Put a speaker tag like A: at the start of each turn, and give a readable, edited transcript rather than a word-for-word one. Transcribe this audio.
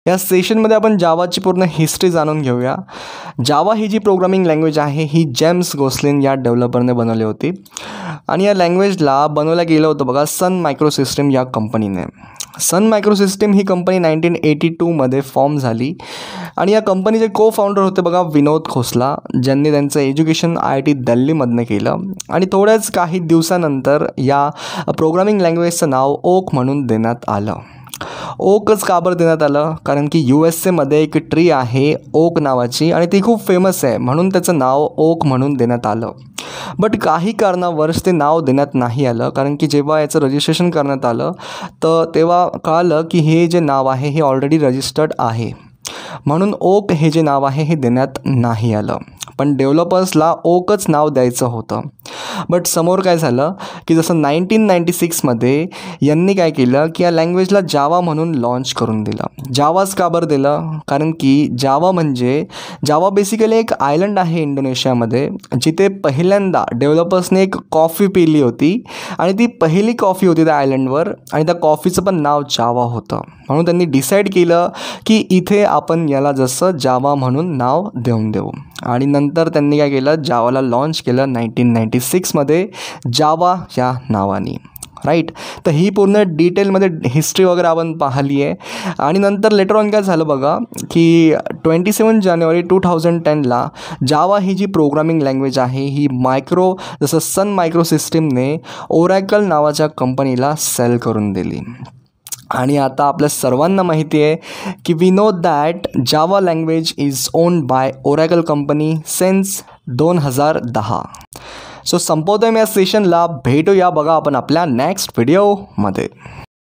A: या सेशनमध्ये आपण जावाची पूर्ण हिस्ट्री जाणून घेऊया. जावा ही जी प्रोग्रामिंग लँग्वेज आहे ही जेम्स गोस्लिन या डेव्हलपरने बनवली होती आणि या लँग्वेजला बनवलं गेलं होतं बघा सन मायक्रोसिस्टम या कंपनीने. सन मायक्रोसिस्टम ही कंपनी 1982मध्ये फॉर्म झाली आणि या कंपनीचे को फाउंडर होते बघा विनोद खोसला, ज्यांनी त्यांचं एज्युकेशन IIT दिल्लीमधनं केलं आणि थोड्याच काही दिवसानंतर या प्रोग्रामिंग लँग्वेजचं नाव ओक म्हणून देण्यात आलं. ओकच का बरं देण्यात आलं? कारण की USA एक ट्री आहे ओक नावाची आणि ती खूप फेमस आहे म्हणून त्याचं नाव ओक म्हणून देण्यात आलं. बट काही कारणावरच ते नाव देण्यात नाही आलं, कारण की जेव्हा याचं रजिस्ट्रेशन करण्यात आलं तर तेव्हा कळालं की हे जे नाव आहे हे ऑलरेडी रजिस्टर्ड आहे, म्हणून ओक हे जे नाव आहे हे देण्यात नाही आलं. पण डेव्हलपर्सला ओकच नाव द्यायचं होतं. बट समोर काय झालं की जसं 1996मध्ये यांनी काय केलं की या लँग्वेजला जावा म्हणून लॉन्च करून दिलं. जावाच का बरं दिलं? कारण की जावा बेसिकली एक आयलंड आहे इंडोनेशियामध्ये, जिथे पहिल्यांदा डेव्हलपर्सने एक कॉफी पिली होती आणि ती पहिली कॉफी होती त्या आयलंडवर आणि त्या कॉफीचं पण नाव जावा होतं. म्हणून त्यांनी डिसाईड केलं की इथे आपण याला जसं जावा म्हणून नाव देऊन देऊ आणि नंतर त्यांनी काय केलं, जावाला लॉन्च केलं 1996मध्ये जावा या नावाने. राईट. तर ही पूर्ण डिटेलमध्ये हिस्ट्री वगैरे आपण पाहिली आहे आणि नंतर लेटर ऑन काय झालं बघा की 27 जानेवारी 2010ला जावा ही जी प्रोग्रामिंग लँग्वेज आहे ही जसं सन मायक्रोसिस्टमने ओरॅकल नावाच्या कंपनीला सेल करून दिली. आणि आता आपल्या सर्वांना माहिती आहे की we know that Java language is owned by Oracle company since 2010. So संपवतोय मी या सेशनला. भेटूया बघा आपण आपल्या नेक्स्ट व्हिडिओमध्ये.